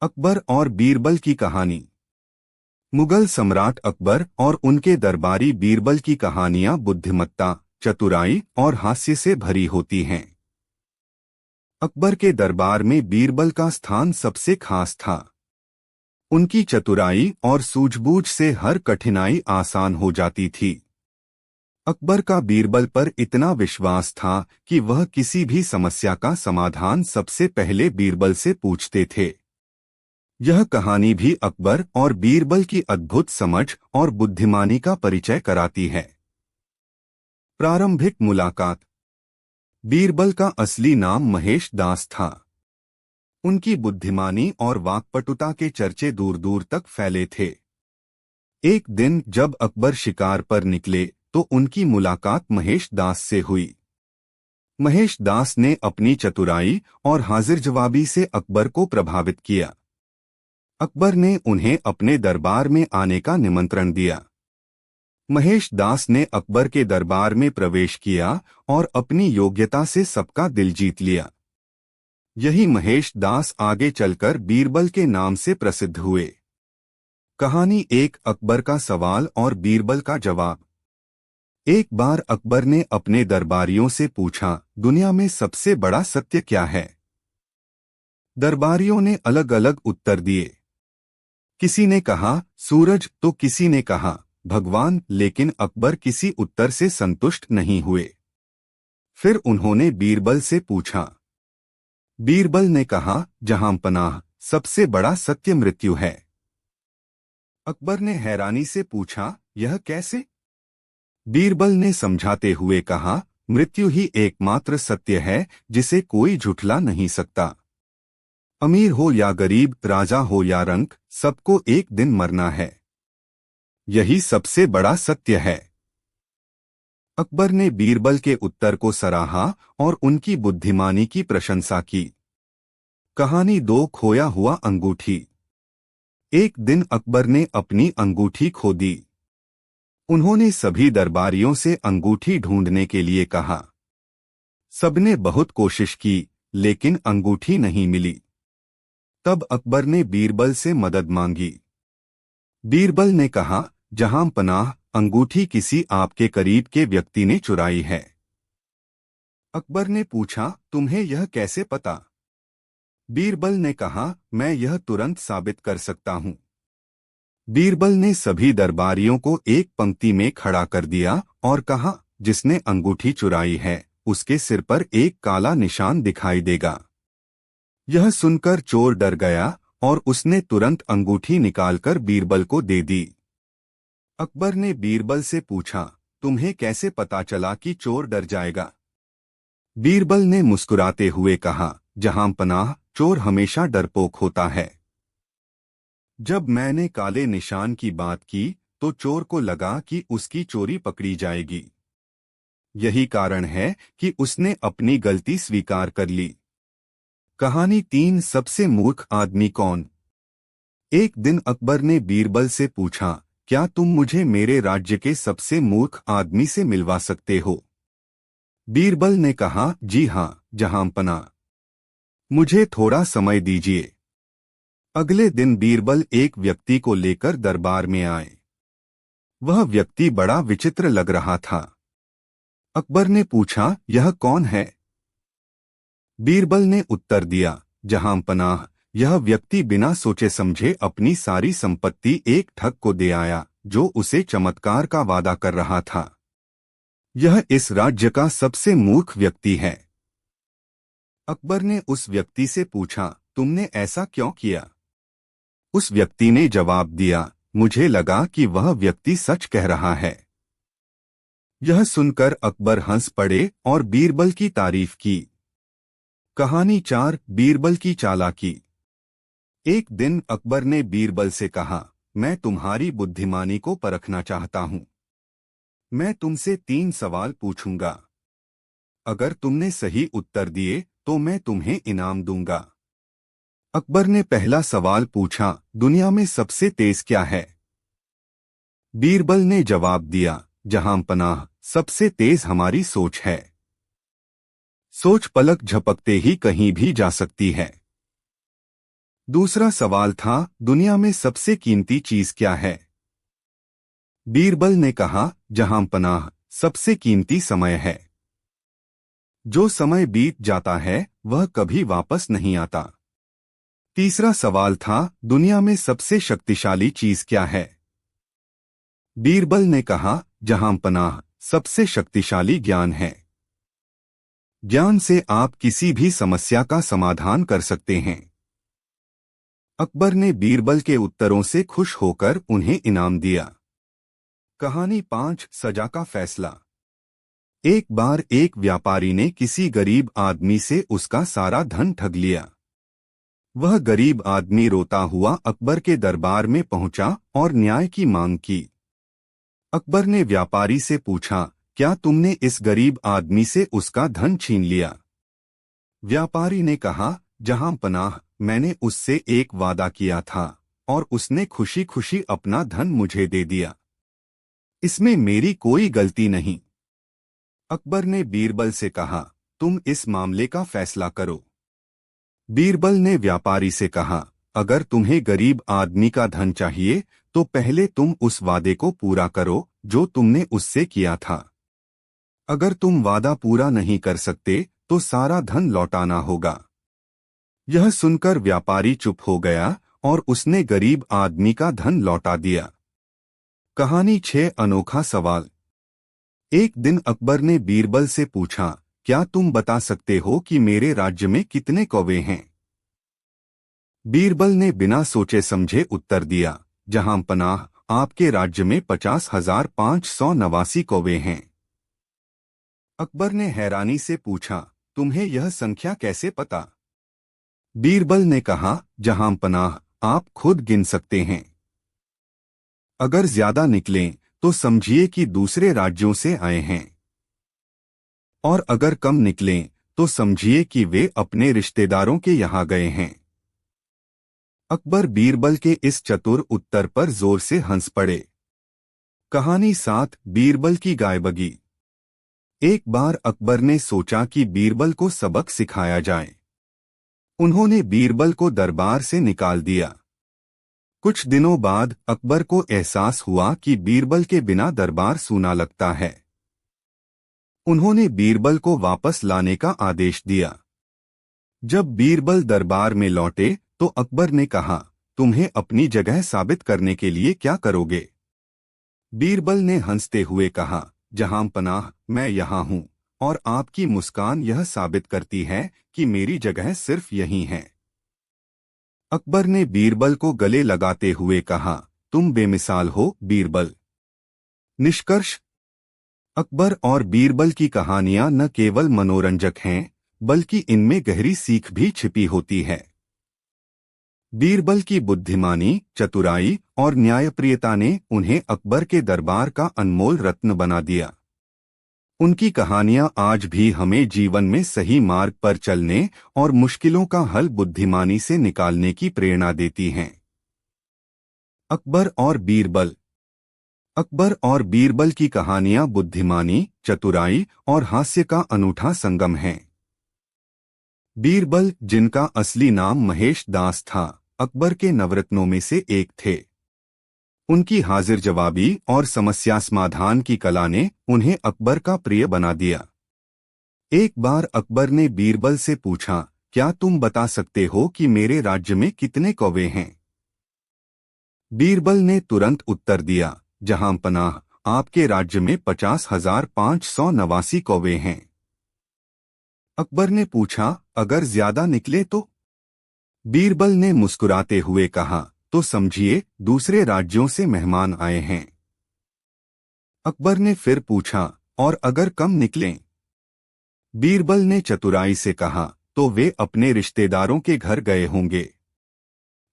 अकबर और बीरबल की कहानी। मुगल सम्राट अकबर और उनके दरबारी बीरबल की कहानियां बुद्धिमत्ता, चतुराई और हास्य से भरी होती हैं। अकबर के दरबार में बीरबल का स्थान सबसे खास था। उनकी चतुराई और सूझबूझ से हर कठिनाई आसान हो जाती थी। अकबर का बीरबल पर इतना विश्वास था कि वह किसी भी समस्या का समाधान सबसे पहले बीरबल से पूछते थे। यह कहानी भी अकबर और बीरबल की अद्भुत समझ और बुद्धिमानी का परिचय कराती है। प्रारंभिक मुलाकात। बीरबल का असली नाम महेश दास था। उनकी बुद्धिमानी और वाक्पटुता के चर्चे दूर दूर तक फैले थे। एक दिन जब अकबर शिकार पर निकले तो उनकी मुलाकात महेश दास से हुई। महेश दास ने अपनी चतुराई और हाजिर जवाबी से अकबर को प्रभावित किया। अकबर ने उन्हें अपने दरबार में आने का निमंत्रण दिया। महेश दास ने अकबर के दरबार में प्रवेश किया और अपनी योग्यता से सबका दिल जीत लिया। यही महेश दास आगे चलकर बीरबल के नाम से प्रसिद्ध हुए। कहानी एक, अकबर का सवाल और बीरबल का जवाब। एक बार अकबर ने अपने दरबारियों से पूछा, दुनिया में सबसे बड़ा सत्य क्या है? दरबारियों ने अलग अलग उत्तर दिए। किसी ने कहा सूरज तो किसी ने कहा भगवान, लेकिन अकबर किसी उत्तर से संतुष्ट नहीं हुए। फिर उन्होंने बीरबल से पूछा। बीरबल ने कहा, जहांपनाह, सबसे बड़ा सत्य मृत्यु है। अकबर ने हैरानी से पूछा, यह कैसे? बीरबल ने समझाते हुए कहा, मृत्यु ही एकमात्र सत्य है जिसे कोई झुठला नहीं सकता। अमीर हो या गरीब, राजा हो या रंक, सबको एक दिन मरना है। यही सबसे बड़ा सत्य है। अकबर ने बीरबल के उत्तर को सराहा और उनकी बुद्धिमानी की प्रशंसा की। कहानी दो, खोया हुआ अंगूठी। एक दिन अकबर ने अपनी अंगूठी खो दी। उन्होंने सभी दरबारियों से अंगूठी ढूंढने के लिए कहा। सबने बहुत कोशिश की, लेकिन अंगूठी नहीं मिली। तब अकबर ने बीरबल से मदद मांगी। बीरबल ने कहा, जहां पनाह, अंगूठी किसी आपके करीब के व्यक्ति ने चुराई है। अकबर ने पूछा, तुम्हें यह कैसे पता? बीरबल ने कहा, मैं यह तुरंत साबित कर सकता हूं। बीरबल ने सभी दरबारियों को एक पंक्ति में खड़ा कर दिया और कहा, जिसने अंगूठी चुराई है उसके सिर पर एक काला निशान दिखाई देगा। यह सुनकर चोर डर गया और उसने तुरंत अंगूठी निकालकर बीरबल को दे दी। अकबर ने बीरबल से पूछा, तुम्हें कैसे पता चला कि चोर डर जाएगा? बीरबल ने मुस्कुराते हुए कहा, जहां पनाह, चोर हमेशा डरपोक होता है। जब मैंने काले निशान की बात की तो चोर को लगा कि उसकी चोरी पकड़ी जाएगी। यही कारण है कि उसने अपनी गलती स्वीकार कर ली। कहानी तीन, सबसे मूर्ख आदमी कौन? एक दिन अकबर ने बीरबल से पूछा, क्या तुम मुझे मेरे राज्य के सबसे मूर्ख आदमी से मिलवा सकते हो? बीरबल ने कहा, जी हां, जहांपना। मुझे थोड़ा समय दीजिए। अगले दिन बीरबल एक व्यक्ति को लेकर दरबार में आए। वह व्यक्ति बड़ा विचित्र लग रहा था। अकबर ने पूछा, यह कौन है? बीरबल ने उत्तर दिया, जहांपनाह, यह व्यक्ति बिना सोचे समझे अपनी सारी संपत्ति एक ठग को दे आया जो उसे चमत्कार का वादा कर रहा था। यह इस राज्य का सबसे मूर्ख व्यक्ति है। अकबर ने उस व्यक्ति से पूछा, तुमने ऐसा क्यों किया? उस व्यक्ति ने जवाब दिया, मुझे लगा कि वह व्यक्ति सच कह रहा है। यह सुनकर अकबर हंस पड़े और बीरबल की तारीफ की। कहानी चार, बीरबल की चालाकी। एक दिन अकबर ने बीरबल से कहा, मैं तुम्हारी बुद्धिमानी को परखना चाहता हूं। मैं तुमसे 3 सवाल पूछूंगा। अगर तुमने सही उत्तर दिए तो मैं तुम्हें इनाम दूंगा। अकबर ने पहला सवाल पूछा, दुनिया में सबसे तेज क्या है? बीरबल ने जवाब दिया, जहांपनाह, सबसे तेज हमारी सोच है। सोच पलक झपकते ही कहीं भी जा सकती है। दूसरा सवाल था, दुनिया में सबसे कीमती चीज क्या है? बीरबल ने कहा, जहां पनाह, सबसे कीमती समय है। जो समय बीत जाता है वह कभी वापस नहीं आता। तीसरा सवाल था, दुनिया में सबसे शक्तिशाली चीज क्या है? बीरबल ने कहा, जहां पनाह, सबसे शक्तिशाली ज्ञान है। ज्ञान से आप किसी भी समस्या का समाधान कर सकते हैं। अकबर ने बीरबल के उत्तरों से खुश होकर उन्हें इनाम दिया। कहानी 5, सजा का फैसला। एक बार एक व्यापारी ने किसी गरीब आदमी से उसका सारा धन ठग लिया। वह गरीब आदमी रोता हुआ अकबर के दरबार में पहुंचा और न्याय की मांग की। अकबर ने व्यापारी से पूछा, क्या तुमने इस गरीब आदमी से उसका धन छीन लिया? व्यापारी ने कहा, जहां पनाह, मैंने उससे एक वादा किया था और उसने खुशी खुशी अपना धन मुझे दे दिया। इसमें मेरी कोई गलती नहीं। अकबर ने बीरबल से कहा, तुम इस मामले का फैसला करो। बीरबल ने व्यापारी से कहा, अगर तुम्हें गरीब आदमी का धन चाहिए तो पहले तुम उस वादे को पूरा करो जो तुमने उससे किया था। अगर तुम वादा पूरा नहीं कर सकते तो सारा धन लौटाना होगा। यह सुनकर व्यापारी चुप हो गया और उसने गरीब आदमी का धन लौटा दिया। कहानी 6, अनोखा सवाल। एक दिन अकबर ने बीरबल से पूछा, क्या तुम बता सकते हो कि मेरे राज्य में कितने कौवे हैं? बीरबल ने बिना सोचे समझे उत्तर दिया, जहां पनाह, आपके राज्य में 50,589 कौवे हैं। अकबर ने हैरानी से पूछा, तुम्हें यह संख्या कैसे पता? बीरबल ने कहा, जहां पनाह, आप खुद गिन सकते हैं। अगर ज्यादा निकलें तो समझिए कि दूसरे राज्यों से आए हैं, और अगर कम निकलें तो समझिए कि वे अपने रिश्तेदारों के यहां गए हैं। अकबर बीरबल के इस चतुर उत्तर पर जोर से हंस पड़े। कहानी 7, बीरबल की गायबगी। एक बार अकबर ने सोचा कि बीरबल को सबक सिखाया जाए। उन्होंने बीरबल को दरबार से निकाल दिया। कुछ दिनों बाद अकबर को एहसास हुआ कि बीरबल के बिना दरबार सूना लगता है। उन्होंने बीरबल को वापस लाने का आदेश दिया। जब बीरबल दरबार में लौटे तो अकबर ने कहा, तुम्हें अपनी जगह साबित करने के लिए क्या करोगे? बीरबल ने हंसते हुए कहा, जहां पनाह, मैं यहाँ हूँ, और आपकी मुस्कान यह साबित करती है कि मेरी जगह सिर्फ यहीं है। अकबर ने बीरबल को गले लगाते हुए कहा, तुम बेमिसाल हो बीरबल। निष्कर्ष। अकबर और बीरबल की कहानियां न केवल मनोरंजक हैं, बल्कि इनमें गहरी सीख भी छिपी होती है। बीरबल की बुद्धिमानी, चतुराई और न्यायप्रियता ने उन्हें अकबर के दरबार का अनमोल रत्न बना दिया। उनकी कहानियां आज भी हमें जीवन में सही मार्ग पर चलने और मुश्किलों का हल बुद्धिमानी से निकालने की प्रेरणा देती हैं। अकबर और बीरबल। अकबर और बीरबल की कहानियां बुद्धिमानी, चतुराई और हास्य का अनूठा संगम हैं। बीरबल, जिनका असली नाम महेश दास था, अकबर के नवरत्नों में से एक थे। उनकी हाजिर जवाबी और समस्या समाधान की कला ने उन्हें अकबर का प्रिय बना दिया। एक बार अकबर ने बीरबल से पूछा, क्या तुम बता सकते हो कि मेरे राज्य में कितने कौवे हैं? बीरबल ने तुरंत उत्तर दिया, जहां पनाह, आपके राज्य में 50,589 कौवे हैं। अकबर ने पूछा, अगर ज्यादा निकले तो? बीरबल ने मुस्कुराते हुए कहा, तो समझिए दूसरे राज्यों से मेहमान आए हैं। अकबर ने फिर पूछा, और अगर कम निकलें? बीरबल ने चतुराई से कहा, तो वे अपने रिश्तेदारों के घर गए होंगे।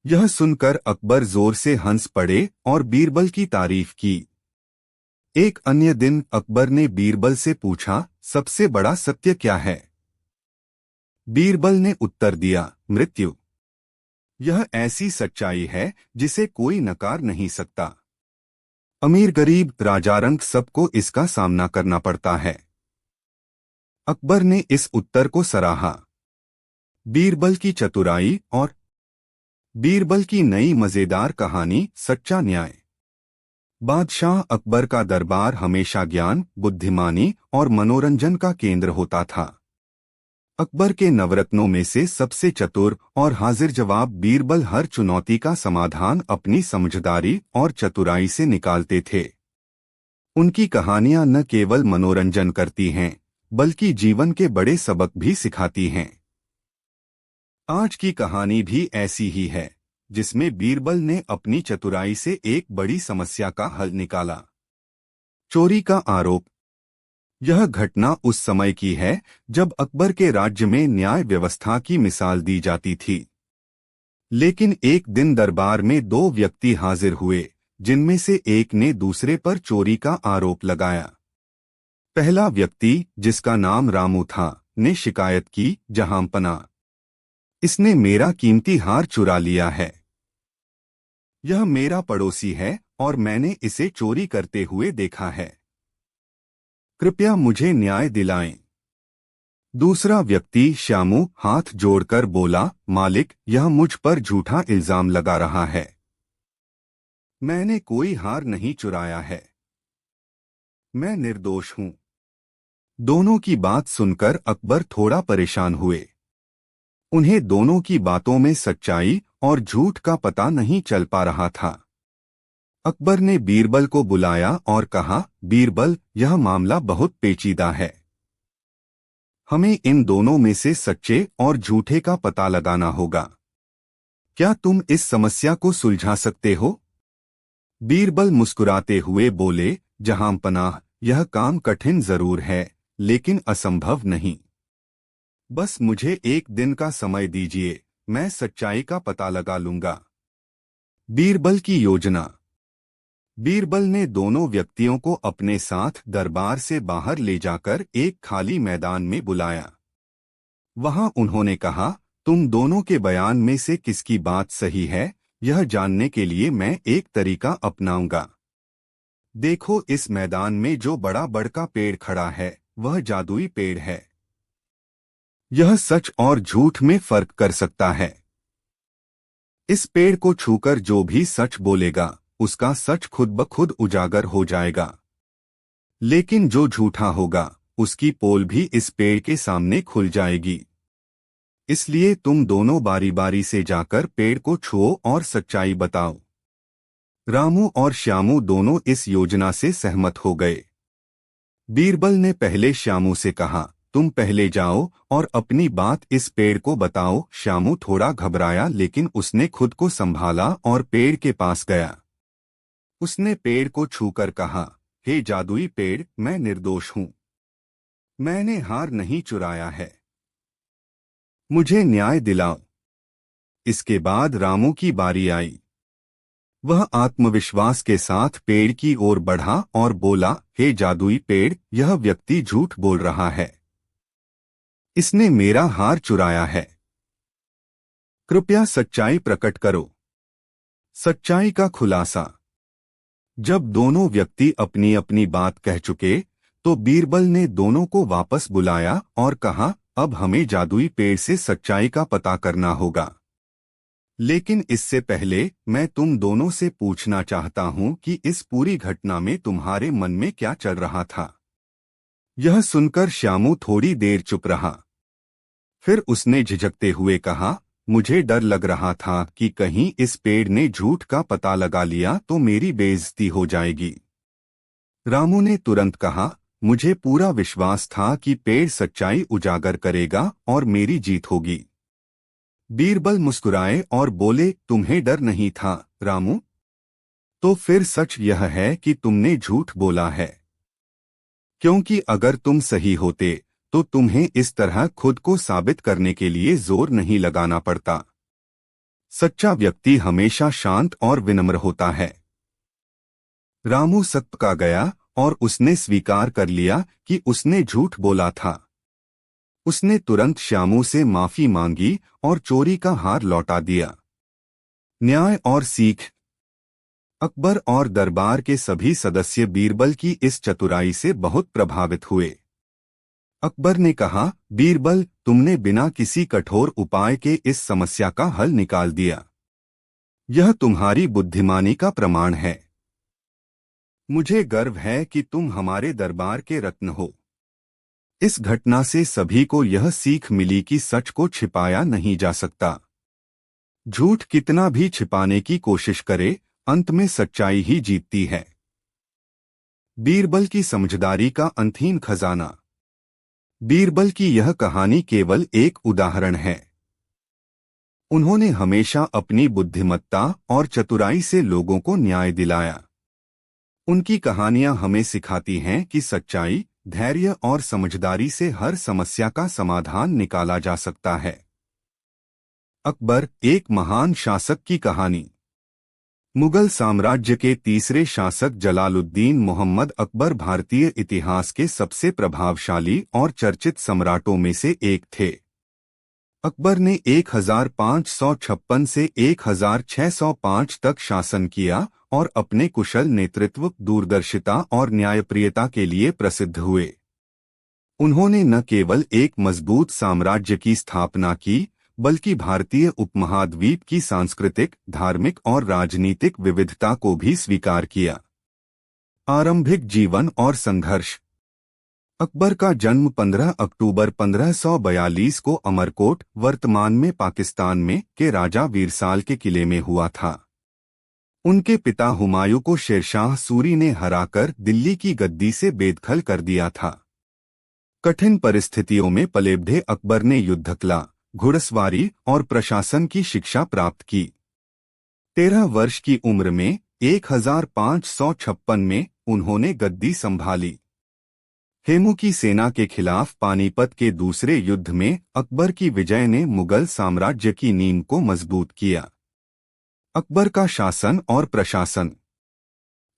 यह सुनकर अकबर जोर से हंस पड़े और बीरबल की तारीफ की। एक अन्य दिन अकबर ने बीरबल से पूछा, सबसे बड़ा सत्य क्या है? बीरबल ने उत्तर दिया, मृत्यु। यह ऐसी सच्चाई है जिसे कोई नकार नहीं सकता। अमीर गरीब राजा रंक सबको इसका सामना करना पड़ता है। अकबर ने इस उत्तर को सराहा। बीरबल की चतुराई और बीरबल की नई मजेदार कहानी, सच्चा न्याय। बादशाह अकबर का दरबार हमेशा ज्ञान, बुद्धिमानी और मनोरंजन का केंद्र होता था। अकबर के नवरत्नों में से सबसे चतुर और हाजिर जवाब बीरबल हर चुनौती का समाधान अपनी समझदारी और चतुराई से निकालते थे। उनकी कहानियां न केवल मनोरंजन करती हैं, बल्कि जीवन के बड़े सबक भी सिखाती हैं। आज की कहानी भी ऐसी ही है, जिसमें बीरबल ने अपनी चतुराई से एक बड़ी समस्या का हल निकाला। चोरी का आरोप। यह घटना उस समय की है जब अकबर के राज्य में न्याय व्यवस्था की मिसाल दी जाती थी। लेकिन एक दिन दरबार में दो व्यक्ति हाजिर हुए, जिनमें से एक ने दूसरे पर चोरी का आरोप लगाया। पहला व्यक्ति, जिसका नाम रामू था, ने शिकायत की, जहांपना, इसने मेरा कीमती हार चुरा लिया है। यह मेरा पड़ोसी है और मैंने इसे चोरी करते हुए देखा है। कृपया मुझे न्याय दिलाएं। दूसरा व्यक्ति श्यामू हाथ जोड़कर बोला, मालिक, यह मुझ पर झूठा इल्जाम लगा रहा है। मैंने कोई हार नहीं चुराया है। मैं निर्दोष हूं। दोनों की बात सुनकर अकबर थोड़ा परेशान हुए। उन्हें दोनों की बातों में सच्चाई और झूठ का पता नहीं चल पा रहा था। अकबर ने बीरबल को बुलाया और कहा, बीरबल, यह मामला बहुत पेचीदा है। हमें इन दोनों में से सच्चे और झूठे का पता लगाना होगा। क्या तुम इस समस्या को सुलझा सकते हो? बीरबल मुस्कुराते हुए बोले, जहांपनाह, यह काम कठिन जरूर है, लेकिन असंभव नहीं। बस मुझे एक दिन का समय दीजिए, मैं सच्चाई का पता लगा लूंगा। बीरबल की योजना। बीरबल ने दोनों व्यक्तियों को अपने साथ दरबार से बाहर ले जाकर एक खाली मैदान में बुलाया। वहां उन्होंने कहा, तुम दोनों के बयान में से किसकी बात सही है, यह जानने के लिए मैं एक तरीका अपनाऊंगा। देखो, इस मैदान में जो बड़ा बड़का पेड़ खड़ा है, वह जादुई पेड़ है। यह सच और झूठ में फर्क कर सकता है। इस पेड़ को छूकर जो भी सच बोलेगा, उसका सच खुद ब खुद उजागर हो जाएगा। लेकिन जो झूठा होगा, उसकी पोल भी इस पेड़ के सामने खुल जाएगी। इसलिए तुम दोनों बारी बारी से जाकर पेड़ को छुओ और सच्चाई बताओ। रामू और श्यामू दोनों इस योजना से सहमत हो गए। बीरबल ने पहले श्यामू से कहा, तुम पहले जाओ और अपनी बात इस पेड़ को बताओ। श्यामू थोड़ा घबराया, लेकिन उसने खुद को संभाला और पेड़ के पास गया। उसने पेड़ को छूकर कहा, हे जादुई पेड़, मैं निर्दोष हूं। मैंने हार नहीं चुराया है। मुझे न्याय दिलाओ। इसके बाद रामू की बारी आई। वह आत्मविश्वास के साथ पेड़ की ओर बढ़ा और बोला, हे जादुई पेड़, यह व्यक्ति झूठ बोल रहा है। इसने मेरा हार चुराया है। कृपया सच्चाई प्रकट करो। सच्चाई का खुलासा। जब दोनों व्यक्ति अपनी अपनी बात कह चुके, तो बीरबल ने दोनों को वापस बुलाया और कहा, अब हमें जादुई पेड़ से सच्चाई का पता करना होगा। लेकिन इससे पहले मैं तुम दोनों से पूछना चाहता हूं कि इस पूरी घटना में तुम्हारे मन में क्या चल रहा था। यह सुनकर श्यामू थोड़ी देर चुप रहा। फिर उसने झिझकते हुए कहा, मुझे डर लग रहा था कि कहीं इस पेड़ ने झूठ का पता लगा लिया तो मेरी बेइज्जती हो जाएगी। रामू ने तुरंत कहा, मुझे पूरा विश्वास था कि पेड़ सच्चाई उजागर करेगा और मेरी जीत होगी। बीरबल मुस्कुराए और बोले, तुम्हें डर नहीं था, रामू? तो फिर सच यह है कि तुमने झूठ बोला है। क्योंकि अगर तुम सही होते, तो तुम्हें इस तरह खुद को साबित करने के लिए जोर नहीं लगाना पड़ता। सच्चा व्यक्ति हमेशा शांत और विनम्र होता है। रामू सख्त का गया और उसने स्वीकार कर लिया कि उसने झूठ बोला था। उसने तुरंत श्यामू से माफी मांगी और चोरी का हार लौटा दिया। न्याय और सीख। अकबर और दरबार के सभी सदस्य बीरबल की इस चतुराई से बहुत प्रभावित हुए। अकबर ने कहा, बीरबल, तुमने बिना किसी कठोर उपाय के इस समस्या का हल निकाल दिया। यह तुम्हारी बुद्धिमानी का प्रमाण है। मुझे गर्व है कि तुम हमारे दरबार के रत्न हो। इस घटना से सभी को यह सीख मिली कि सच को छिपाया नहीं जा सकता। झूठ कितना भी छिपाने की कोशिश करे, अंत में सच्चाई ही जीतती है। बीरबल की समझदारी का अनथीन खजाना। बीरबल की यह कहानी केवल एक उदाहरण है। उन्होंने हमेशा अपनी बुद्धिमत्ता और चतुराई से लोगों को न्याय दिलाया। उनकी कहानियां हमें सिखाती हैं कि सच्चाई, धैर्य और समझदारी से हर समस्या का समाधान निकाला जा सकता है। अकबर, एक महान शासक की कहानी। मुगल साम्राज्य के तीसरे शासक जलालुद्दीन मोहम्मद अकबर भारतीय इतिहास के सबसे प्रभावशाली और चर्चित सम्राटों में से एक थे। अकबर ने 1556 से 1605 तक शासन किया और अपने कुशल नेतृत्व, दूरदर्शिता और न्यायप्रियता के लिए प्रसिद्ध हुए। उन्होंने न केवल एक मजबूत साम्राज्य की स्थापना की, बल्कि भारतीय उपमहाद्वीप की सांस्कृतिक, धार्मिक और राजनीतिक विविधता को भी स्वीकार किया। आरंभिक जीवन और संघर्ष। अकबर का जन्म 15 अक्टूबर 1542 को अमरकोट, वर्तमान में पाकिस्तान में, के राजा वीरसाल के किले में हुआ था। उनके पिता हुमायूं को शेरशाह सूरी ने हराकर दिल्ली की गद्दी से बेदखल कर दिया था। कठिन परिस्थितियों में पले-बढ़े अकबर ने युद्धकला, घुड़सवारी और प्रशासन की शिक्षा प्राप्त की। 13 वर्ष की उम्र में 1556 में उन्होंने गद्दी संभाली। हेमू की सेना के खिलाफ पानीपत के दूसरे युद्ध में अकबर की विजय ने मुगल साम्राज्य की नींव को मजबूत किया। अकबर का शासन और प्रशासन।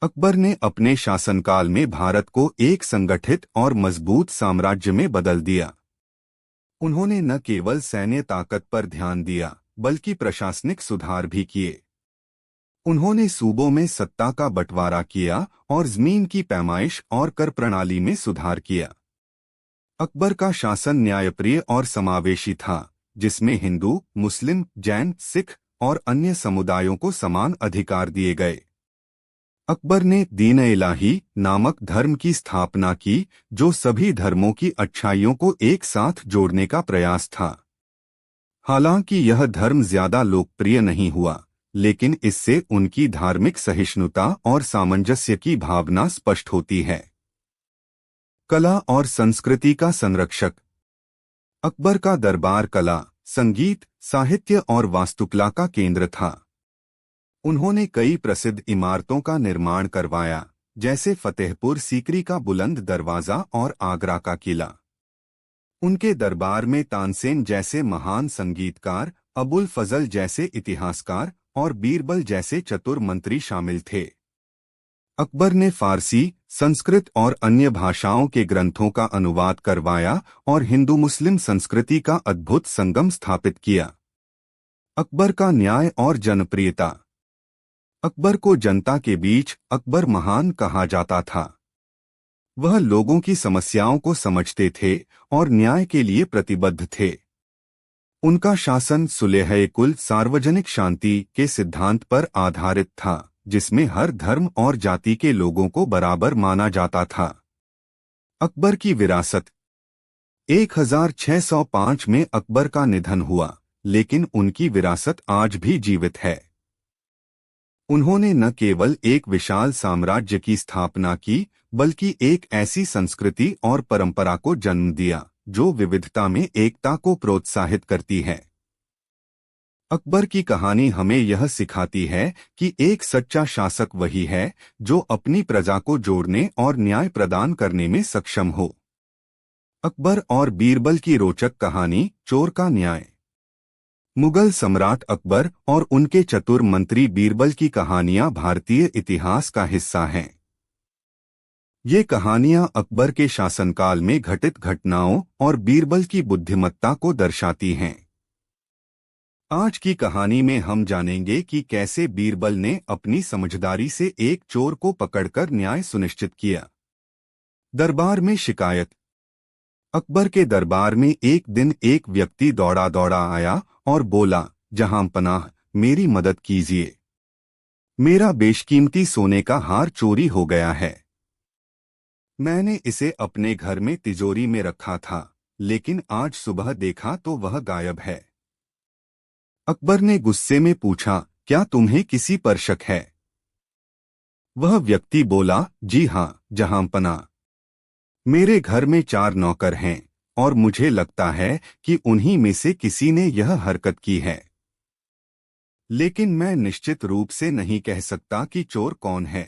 अकबर ने अपने शासनकाल में भारत को एक संगठित और मजबूत साम्राज्य में बदल दिया। उन्होंने न केवल सैन्य ताकत पर ध्यान दिया, बल्कि प्रशासनिक सुधार भी किए। उन्होंने सूबों में सत्ता का बंटवारा किया और जमीन की पैमाइश और कर प्रणाली में सुधार किया। अकबर का शासन न्यायप्रिय और समावेशी था, जिसमें हिंदू, मुस्लिम, जैन, सिख और अन्य समुदायों को समान अधिकार दिए गए। अकबर ने दीन-ए-इलाही नामक धर्म की स्थापना की, जो सभी धर्मों की अच्छाइयों को एक साथ जोड़ने का प्रयास था। हालांकि यह धर्म ज्यादा लोकप्रिय नहीं हुआ, लेकिन इससे उनकी धार्मिक सहिष्णुता और सामंजस्य की भावना स्पष्ट होती है। कला और संस्कृति का संरक्षक। अकबर का दरबार कला, संगीत, साहित्य और वास्तुकला का केंद्र था। उन्होंने कई प्रसिद्ध इमारतों का निर्माण करवाया, जैसे फतेहपुर सीकरी का बुलंद दरवाजा और आगरा का किला। उनके दरबार में तानसेन जैसे महान संगीतकार, अबुल फजल जैसे इतिहासकार और बीरबल जैसे चतुर मंत्री शामिल थे। अकबर ने फारसी, संस्कृत और अन्य भाषाओं के ग्रंथों का अनुवाद करवाया और हिंदू मुस्लिम संस्कृति का अद्भुत संगम स्थापित किया। अकबर का न्याय और जनप्रियता। अकबर को जनता के बीच अकबर महान कहा जाता था। वह लोगों की समस्याओं को समझते थे और न्याय के लिए प्रतिबद्ध थे। उनका शासन सुलह-ए-कुल, सार्वजनिक शांति के सिद्धांत पर आधारित था, जिसमें हर धर्म और जाति के लोगों को बराबर माना जाता था। अकबर की विरासत। 1605 में अकबर का निधन हुआ, लेकिन उनकी विरासत आज भी जीवित है। उन्होंने न केवल एक विशाल साम्राज्य की स्थापना की, बल्कि एक ऐसी संस्कृति और परंपरा को जन्म दिया, जो विविधता में एकता को प्रोत्साहित करती है। अकबर की कहानी हमें यह सिखाती है कि एक सच्चा शासक वही है, जो अपनी प्रजा को जोड़ने और न्याय प्रदान करने में सक्षम हो। अकबर और बीरबल की रोचक कहानी, चोर का न्याय। मुगल सम्राट अकबर और उनके चतुर मंत्री बीरबल की कहानियां भारतीय इतिहास का हिस्सा हैं। ये कहानियां अकबर के शासनकाल में घटित घटनाओं और बीरबल की बुद्धिमत्ता को दर्शाती हैं। आज की कहानी में हम जानेंगे कि कैसे बीरबल ने अपनी समझदारी से एक चोर को पकड़कर न्याय सुनिश्चित किया। दरबार में शिकायत। अकबर के दरबार में एक दिन एक व्यक्ति दौड़ा दौड़ा आया और बोला, जहां पनाह, मेरी मदद कीजिए। मेरा बेशकीमती सोने का हार चोरी हो गया है। मैंने इसे अपने घर में तिजोरी में रखा था, लेकिन आज सुबह देखा तो वह गायब है। अकबर ने गुस्से में पूछा, क्या तुम्हें किसी पर शक है? वह व्यक्ति बोला, जी हाँ जहांपनाह। मेरे घर में 4 नौकर हैं और मुझे लगता है कि उन्हीं में से किसी ने यह हरकत की है, लेकिन मैं निश्चित रूप से नहीं कह सकता कि चोर कौन है।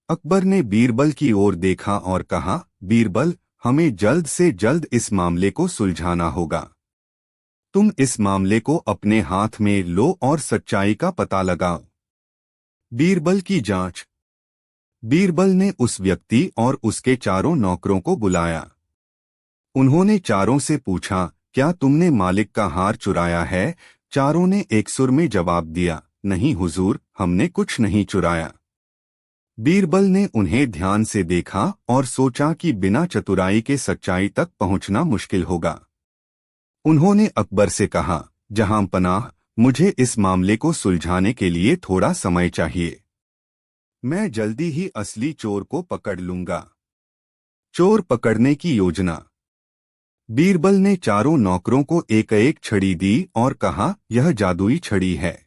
अकबर ने बीरबल की ओर देखा और कहा, बीरबल, हमें जल्द से जल्द इस मामले को सुलझाना होगा। तुम इस मामले को अपने हाथ में लो और सच्चाई का पता लगाओ। बीरबल की जांच। बीरबल ने उस व्यक्ति और उसके 4 नौकरों को बुलाया। उन्होंने चारों से पूछा, क्या तुमने मालिक का हार चुराया है? चारों ने एक सुर में जवाब दिया, नहीं हुजूर, हमने कुछ नहीं चुराया। बीरबल ने उन्हें ध्यान से देखा और सोचा कि बिना चतुराई के सच्चाई तक पहुंचना मुश्किल होगा। उन्होंने अकबर से कहा, जहांपनाह, मुझे इस मामले को सुलझाने के लिए थोड़ा समय चाहिए। मैं जल्दी ही असली चोर को पकड़ लूंगा। चोर पकड़ने की योजना। बीरबल ने 4 नौकरों को एक एक छड़ी दी और कहा, यह जादुई छड़ी है।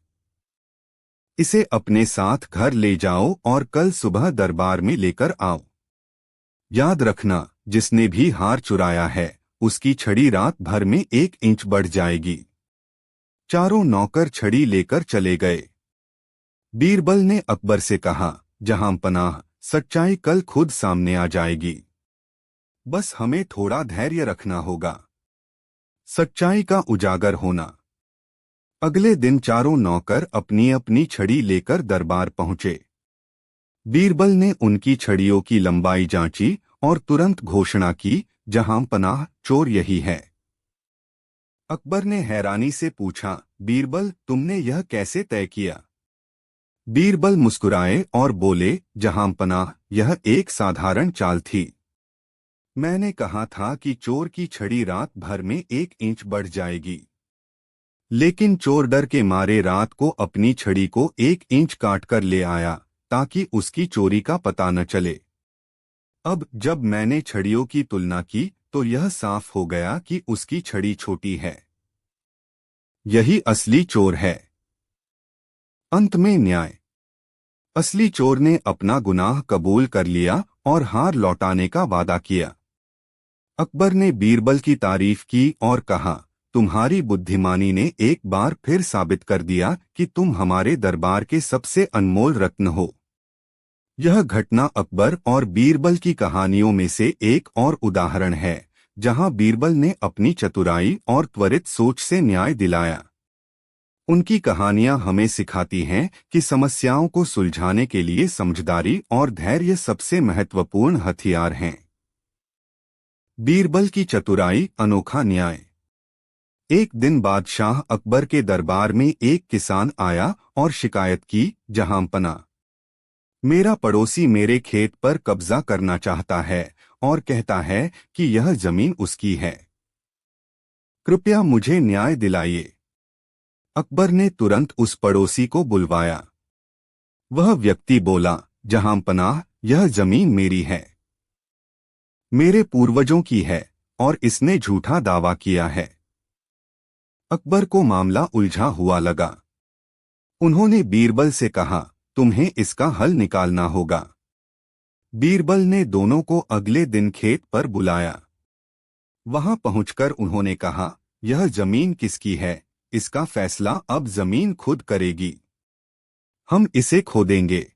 इसे अपने साथ घर ले जाओ और कल सुबह दरबार में लेकर आओ। याद रखना, जिसने भी हार चुराया है उसकी छड़ी रात भर में 1 इंच बढ़ जाएगी। 4 नौकर छड़ी लेकर चले गए। बीरबल ने अकबर से कहा, जहांपनाह, सच्चाई कल खुद सामने आ जाएगी। बस हमें थोड़ा धैर्य रखना होगा। सच्चाई का उजागर होना। अगले दिन 4 नौकर अपनी अपनी छड़ी लेकर दरबार पहुंचे। बीरबल ने उनकी छड़ियों की लंबाई जांची और तुरंत घोषणा की, जहांपनाह, चोर यही है। अकबर ने हैरानी से पूछा, बीरबल, तुमने यह कैसे तय किया? बीरबल मुस्कुराए और बोले, जहांपनाह, यह एक साधारण चाल थी। मैंने कहा था कि चोर की छड़ी रात भर में 1 इंच बढ़ जाएगी, लेकिन चोर डर के मारे रात को अपनी छड़ी को 1 इंच काट कर ले आया ताकि उसकी चोरी का पता न चले। अब जब मैंने छड़ियों की तुलना की तो यह साफ हो गया कि उसकी छड़ी छोटी है। यही असली चोर है। अंत में न्याय। असली चोर ने अपना गुनाह कबूल कर लिया और हार लौटाने का वादा किया। अकबर ने बीरबल की तारीफ की और कहा, तुम्हारी बुद्धिमानी ने एक बार फिर साबित कर दिया कि तुम हमारे दरबार के सबसे अनमोल रत्न हो। यह घटना अकबर और बीरबल की कहानियों में से एक और उदाहरण है, जहां बीरबल ने अपनी चतुराई और त्वरित सोच से न्याय दिलाया। उनकी कहानियां हमें सिखाती हैं कि समस्याओं को सुलझाने के लिए समझदारी और धैर्य सबसे महत्वपूर्ण हथियार हैं। बीरबल की चतुराई, अनोखा न्याय। एक दिन बादशाह अकबर के दरबार में एक किसान आया और शिकायत की, जहांपनाह, मेरा पड़ोसी मेरे खेत पर कब्जा करना चाहता है और कहता है कि यह जमीन उसकी है। कृपया मुझे न्याय दिलाइए। अकबर ने तुरंत उस पड़ोसी को बुलवाया। वह व्यक्ति बोला, जहांपनाह, यह जमीन मेरी है, मेरे पूर्वजों की है और इसने झूठा दावा किया है। अकबर को मामला उलझा हुआ लगा। उन्होंने बीरबल से कहा, तुम्हें इसका हल निकालना होगा। बीरबल ने दोनों को अगले दिन खेत पर बुलाया। वहां पहुंचकर उन्होंने कहा, यह जमीन किसकी है, इसका फैसला अब जमीन खुद करेगी। हम इसे खोदेंगे।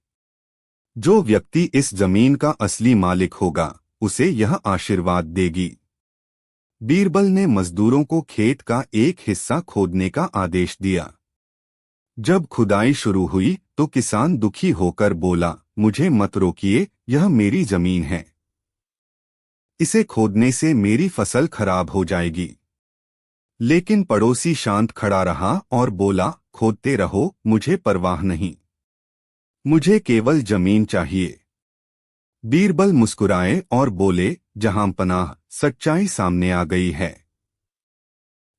जो व्यक्ति इस जमीन का असली मालिक होगा उसे यह आशीर्वाद देगी। बीरबल ने मजदूरों को खेत का एक हिस्सा खोदने का आदेश दिया। जब खुदाई शुरू हुई तो किसान दुखी होकर बोला, मुझे मत रोकिए, यह मेरी जमीन है। इसे खोदने से मेरी फसल खराब हो जाएगी। लेकिन पड़ोसी शांत खड़ा रहा और बोला, खोदते रहो, मुझे परवाह नहीं, मुझे केवल जमीन चाहिए। बीरबल मुस्कुराए और बोले, जहांपनाह, सच्चाई सामने आ गई है।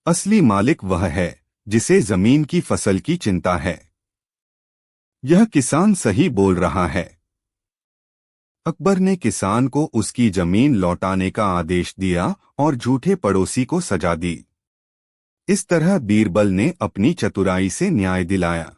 असली मालिक वह है जिसे जमीन की फसल की चिंता है। यह किसान सही बोल रहा है। अकबर ने किसान को उसकी जमीन लौटाने का आदेश दिया और झूठे पड़ोसी को सजा दी। इस तरह बीरबल ने अपनी चतुराई से न्याय दिलाया।